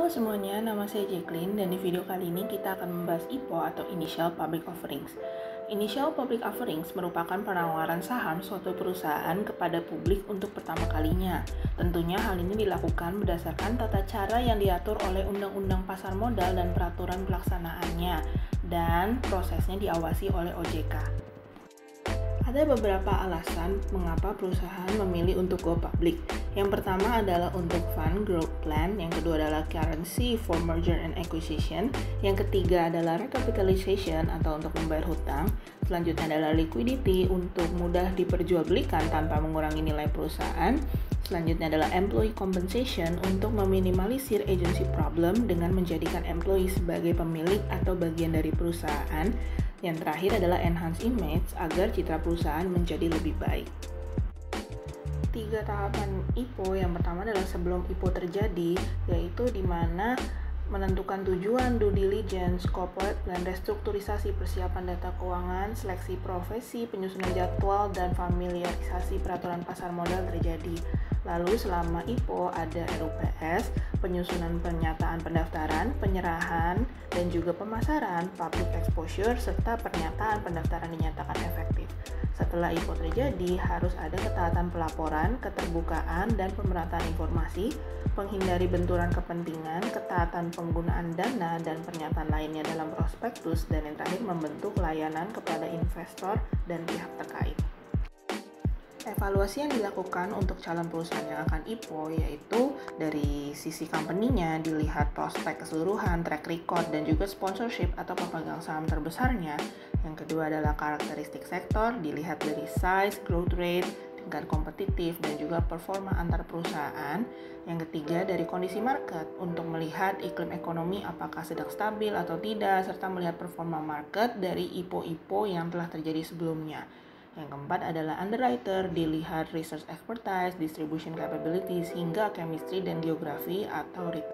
Halo semuanya, nama saya Jacqueline dan di video kali ini kita akan membahas IPO atau Initial Public Offerings. Initial Public Offerings merupakan penawaran saham suatu perusahaan kepada publik untuk pertama kalinya. Tentunya hal ini dilakukan berdasarkan tata cara yang diatur oleh Undang-Undang Pasar Modal dan peraturan pelaksanaannya, dan prosesnya diawasi oleh OJK. Ada beberapa alasan mengapa perusahaan memilih untuk go public. Yang pertama adalah untuk fund growth plan, yang kedua adalah currency for merger and acquisition, yang ketiga adalah recapitalization atau untuk membayar hutang, selanjutnya adalah liquidity untuk mudah diperjualbelikan tanpa mengurangi nilai perusahaan, selanjutnya adalah employee compensation untuk meminimalisir agency problem dengan menjadikan employee sebagai pemilik atau bagian dari perusahaan. Yang terakhir adalah enhance image agar citra perusahaan menjadi lebih baik. 3 tahapan IPO, yang pertama adalah sebelum IPO terjadi, yaitu di mana menentukan tujuan, due diligence, corporate plan, restrukturisasi, persiapan data keuangan, seleksi profesi, penyusunan jadwal, dan familiarisasi peraturan pasar modal terjadi. Lalu selama IPO ada RUPS, penyusunan pernyataan pendaftaran, penyerahan, dan juga pemasaran, public exposure, serta pernyataan pendaftaran dinyatakan efektif. Setelah IPO terjadi, harus ada ketaatan pelaporan, keterbukaan, dan pemerataan informasi, menghindari benturan kepentingan, ketaatan penggunaan dana, dan pernyataan lainnya dalam prospektus, dan yang terakhir membentuk layanan kepada investor dan pihak terkait. Evaluasi yang dilakukan untuk calon perusahaan yang akan IPO yaitu dari sisi company-nya dilihat prospek keseluruhan, track record, dan juga sponsorship atau pemegang saham terbesarnya. Yang kedua adalah karakteristik sektor, dilihat dari size, growth rate, tingkat kompetitif, dan juga performa antar perusahaan. Yang ketiga dari kondisi market untuk melihat iklim ekonomi apakah sedang stabil atau tidak, serta melihat performa market dari IPO-IPO yang telah terjadi sebelumnya. Yang keempat adalah underwriter, dilihat research expertise, distribution capabilities, hingga chemistry dan geografi atau retail.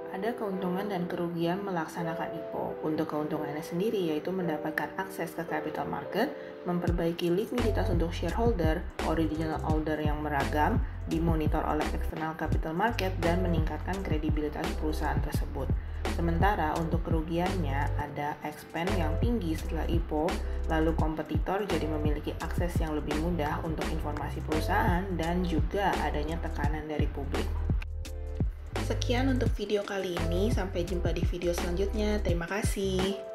Ada keuntungan dan kerugian melaksanakan IPO. Untuk keuntungannya sendiri yaitu mendapatkan akses ke capital market, memperbaiki likuiditas untuk shareholder, original holder yang meragam, dimonitor oleh external capital market, dan meningkatkan kredibilitas perusahaan tersebut. Sementara untuk kerugiannya ada expense yang tinggi setelah IPO, lalu kompetitor jadi memiliki akses yang lebih mudah untuk informasi perusahaan, dan juga adanya tekanan dari publik. Sekian untuk video kali ini, sampai jumpa di video selanjutnya. Terima kasih.